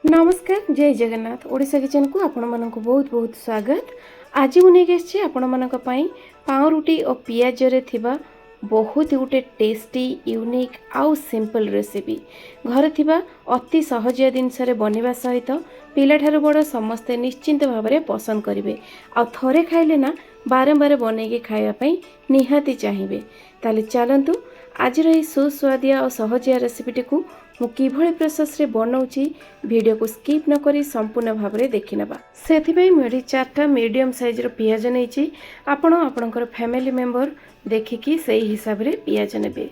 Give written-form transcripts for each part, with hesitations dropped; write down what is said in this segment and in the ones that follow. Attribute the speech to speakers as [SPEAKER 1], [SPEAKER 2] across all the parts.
[SPEAKER 1] नमस्कार जय जगन्नाथ ओडिशा किचन को आपण मानक बहुत बहुत स्वागत। आज मुझे आपण मानक पई पाउरुटी और पियाज रे थिबा बहुत गोटे टेस्टी यूनिक आउ सिंपल रेसिपी घर थिबा अति सहजिया जिनस बनवा सहित पिला ठार बड़ समस्ते निश्चिंत भाव में पसंद करेंगे। आ थरे खाइले ना बारंबार बनईके खावाई निहाती चाहिए। ताले चलतु आज सुस्वादिया और सहजिया रेसिपीटी को मु किभଳି प्रोसेस रे बनाउची वीडियो को स्किप न करी संपूर्ण भाव में देखि नबा। सेथिबे मेडी 4टा मीडियम साइज रो पियाज नैची आपण आपणकर फैमिली मेंबर देखिकी सेही हिसाब रे पियाज नेबे।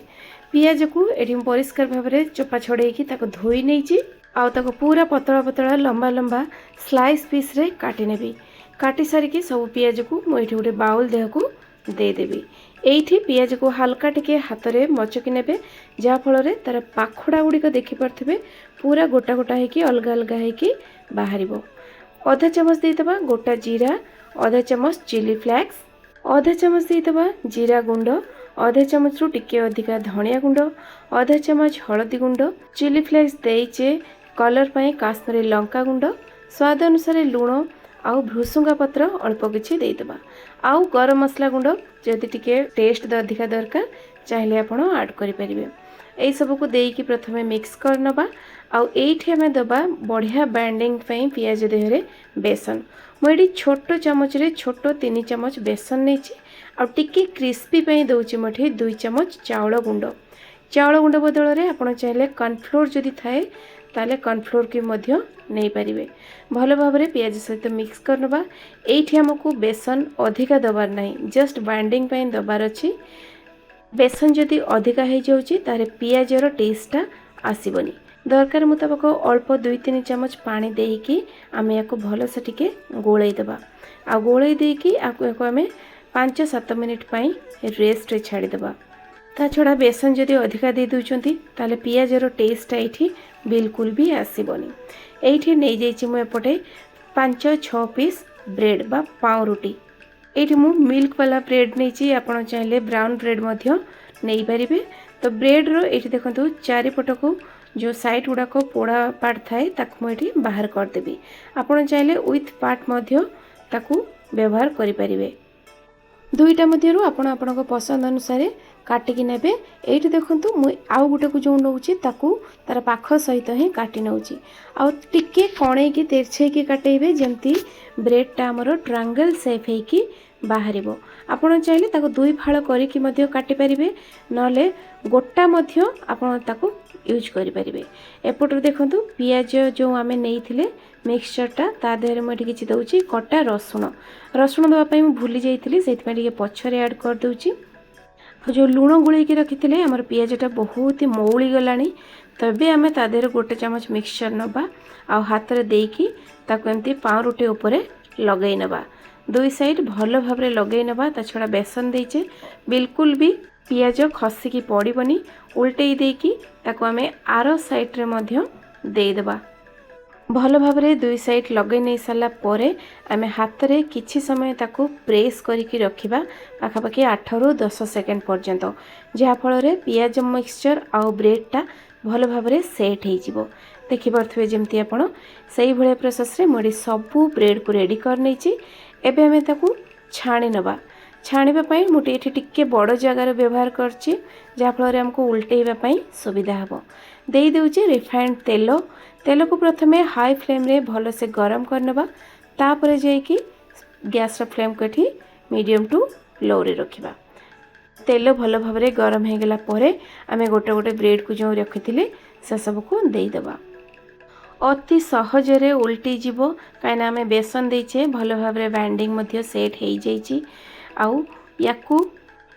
[SPEAKER 1] पियाज को एठी परिष्कार भाव में चोपा छड़ेकी ताको धोई नैची आ ताको पूरा पतला पतला लंबा लंबा स्लाइस पीस रे काटी नेबी। काटी सारिकी सब पियाज को मु एठी गोटे बाउल देह को दे देबी। एठी पियाज को हल्का टिके हाथ रे मचकी नेबे जहा फल रे तार पाखुड़ा गुड़िक देखि पारथिबे पूरा गोटा गोटा हेकी अलग अलग हेकी बाहरिबो। आधा चमच देइतबा गोटा जीरा, आधा चमच चिली फ्लेक्स, आधा चमच देइतबा जीरा गुंड, आधा चमच रु टिके अधिका धनिया गुंड, आधा चमच हळदी गुंड, चिली फ्लेक्स देइचे कलर पई काश्मीरी लंका गुंड, स्वाद अनुसार लूण आउ भृसुंगा पत्र अल्प किछि देइतबा। आउ गरम मसला गुंड जदि टिके टेस्ट अधिका दरकार चाहिले आपण ऐड करि परिबे। एई सब को देइकी प्रथमे मिक्स कर नबा। आउ एठी हमें दबा बढ़िया बाइंडिंग पई पियाज देहरे बेसन। मोडी छोटो चमच रे छोटो 3 चमच बेसन नेछि। आउ टिके क्रिस्पी पई दउछि मठे 2 चमच चावल गुंड। चावल गुंड बदल रे आपण चाहिले कॉर्नफ्लोर जदि थाए ताले कॉर्नफ्लोर के मध्य नहीं पारिबे। भल भाव में पियाज सहित मिक्स करनबा। एठी हमको बेसन अधिका दबार नहीं, जस्ट बाइंडिंग पई दबार अछि। बेसन जदि अधिका हो जाउछि तारे पियाजर टेस्टटा आसीबनी। दरकार मुताबक अल्प 2-3 चमच पानी देकी आमे याको भल से टिके गोळै दबा। आ गोळै देकी याको आमे 5-7 मिनिट पई रेस्ट रे छाड़ी दबा। ता छड़ा बेसन जदि अधिका दे दउचंती ताले पियाजर टेस्टटा एठी बिल्कुल भी आसीबनी। एठी नै जाइछि मु एपटे 5-6 पीस ब्रेड बा पाउरुटी। एठी मु मिल्क वाला ब्रेड नैछि, आपण चाहिले ब्राउन ब्रेड मध्य नै परिबे। तो ब्रेड रो एठी देखंतु चारि पटको जो साइड गुडा को पोड़ा पार्ट थाए ताकु एठी बाहर कर देबी। आपण चाहिले विथ पार्ट मध्य ताकु व्यवहार करि परिबे। दुईटा मध्यरु आपण आपणको पसंद अनुसार काटिकी नेबे। एठी देखंतु मु आउ गुटे को जो नउची ताकू तार पाख सहित ही काटी नउची। आ टिके कणे की तेरछे की काटेबे जेमती ब्रेडटा हमर ट्रायंगल शेप हे की बाहरिबो। आपण चाहिले ताको दुई फाळ करी की मध्य काटी परिबे, नले गोटा मध्य आपण ताको यूज करि परिबे। एपटर देखंतु पियाज जो आमे नेइथिले मिक्सचरटा ता देहरे मटी किछि दउची कटा रसुण। रसुण दवा पई मु भूली जाइथिली, सेति पई पछरे ऐड कर दउची। जो लूण गुड़े रखी आमर पियाजटा बहुत ही मौली गलानी। तबे आमे ता देहरे गोटे चमच मिक्सचर नबा आ हाथ रे देकी ताको एमती पाउरुटी ऊपर लगई नबा। दुई साइड भल भाव में लगई नबा। ता छड़ा बेसन देइचे बिल्कुल भी पियाज खसिकी पड़िबनी। उल्टेई देकी ताको आमे आरो साइड रे मध्य देई देबा। भल भाव में दुई साइड लगे नहीं सारा परे आमे हाथ रे किछि समय ताको प्रेस करिकी रखिबा पाखापाखि 8-10 सेकेंड पर्यंत, जहा फल रे पियाज मिक्सचर आउ ब्रेडटा भल भाव में सेट हो जिवो। देखि पारथुवे जेमती आपण सही भले प्रोसेस रे मोडी सबु ब्रेड को रेडी कर नैछि। एबे हमें ताको छाणी नबा। छाणीबा पई मुटे एठी टिके बड़ जगार व्यवहार करछि, जहा फल रे हमको उल्टेइबा पई सुविधा हबो। देई देउछि रिफाइंड तेल। तेल को प्रथमे हाई फ्लेम रे भल से गरम करनबा। तापरे जाइकी गैस रो फ्लेम को एठी मीडियम टू लो रे रखिबा। तेल भल भाव में गरम हो गला परे आमे गोटे गोटे ब्रेड को जो रखिथिले से सब को देई देबा। अति सहजरे उल्टी जीवो काइना आमे बेसन देइछे भल भाव में बाइंडिंग मध्य सेट हो जाइछि। आउ याकू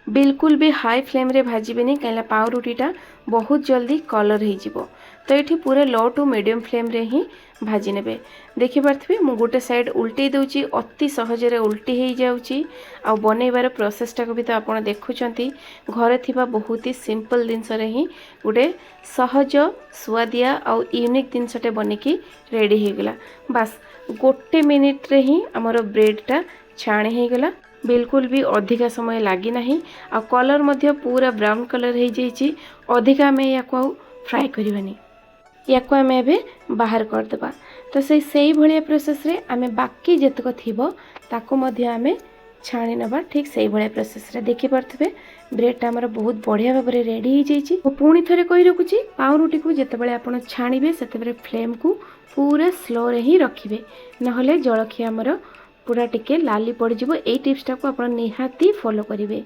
[SPEAKER 1] बिल्कुल भी हाई फ्लेम रे भाजीबेनी काइला पाउरुटीटा बहुत जल्दी कलर हो जिवो। तो ये पूरा लो टू मीडियम फ्लेम रे ही भाजी नेबे। देखि पारथिबे मु गोटे साइड उल्टी दउची, अति सहजरे उल्टी हो जाउची। आ बनैबार प्रोसेसटा को भी तो आपण देखुचंती। घरे थिबा बहुत ही सिंपल जिनस रे ही गोटे सहज स्वादिया आ यूनिक जिनसटे बनिकी रेडी हो गला। बस गोटे मिनिट रे ही हमर ब्रेडटा छाणी हो गला। बिल्कुल भी अधिका समय लगी नहीं। आ कलर मध्य पूरा ब्राउन कलर हो जाइए। अधिका आम या फ्राए करवानी। या आम ए बाहर करदे। तो से भाया प्रोसेस रे आम बाकी जितक थी ताकू आम छाणी नवा। ठीक से भाया प्रोसेस रे देखिपे ब्रेडटा आमर बहुत बढ़िया भाव में रेडी हो जाइए। पुणी थे कही रखुच्छी पाउरुटी को जितेबाला आप छाणीबे से फ्लेम को पूरा स्लो रे ही रखिए, नहले जलखिया आमर पूरा टिके लाली पड़ज। ये टिप्सटा को आप निहाती फॉलो करेंगे।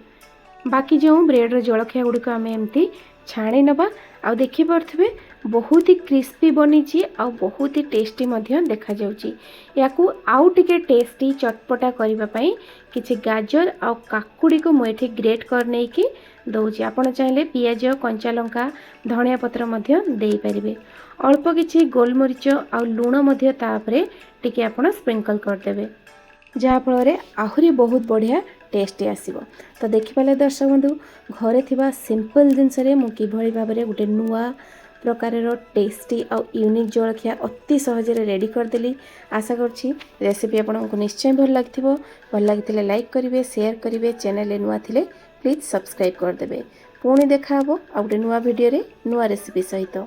[SPEAKER 1] बाकी जो ब्रेड जलखिया गुड़िक आम एमती छाणी नवा। आ देखिपे बहुत ही क्रिस्पी बनी आ बहुत ही टेस्टी देखा जाउची। याकू आउ टिके टेस्टी चटपटा करने किसी गाजर आ काकुड़ी को मुझे ग्रेट कर नहीं कि दौची। आपड़ चाहिए पियाज कंचा लंका धनिया पत्र दे पारे। अल्प किसी गोलमरीच आ लुण टिके आपण स्प्रिंकल करदे जहाँफल आहरी बहुत बढ़िया टेस्टी आसीबो। तो देखिपाले दर्शक बंधु घरे थिबा सिंपल जिनस मुझे भाव में गोटे नुआ प्रकार टेस्टी आ यूनिक जलखिया अति सहज रेडी करदेली। आशा करछि रेसिपी आपको निश्चय भल लगी लाइक करेंगे, शेयर करेंगे, चैनल नुआ थिले प्लीज सब्सक्राइब करदे। पुणी देखा आ गोटे नुआ वीडियो रे नुआ रेसिपी सहित।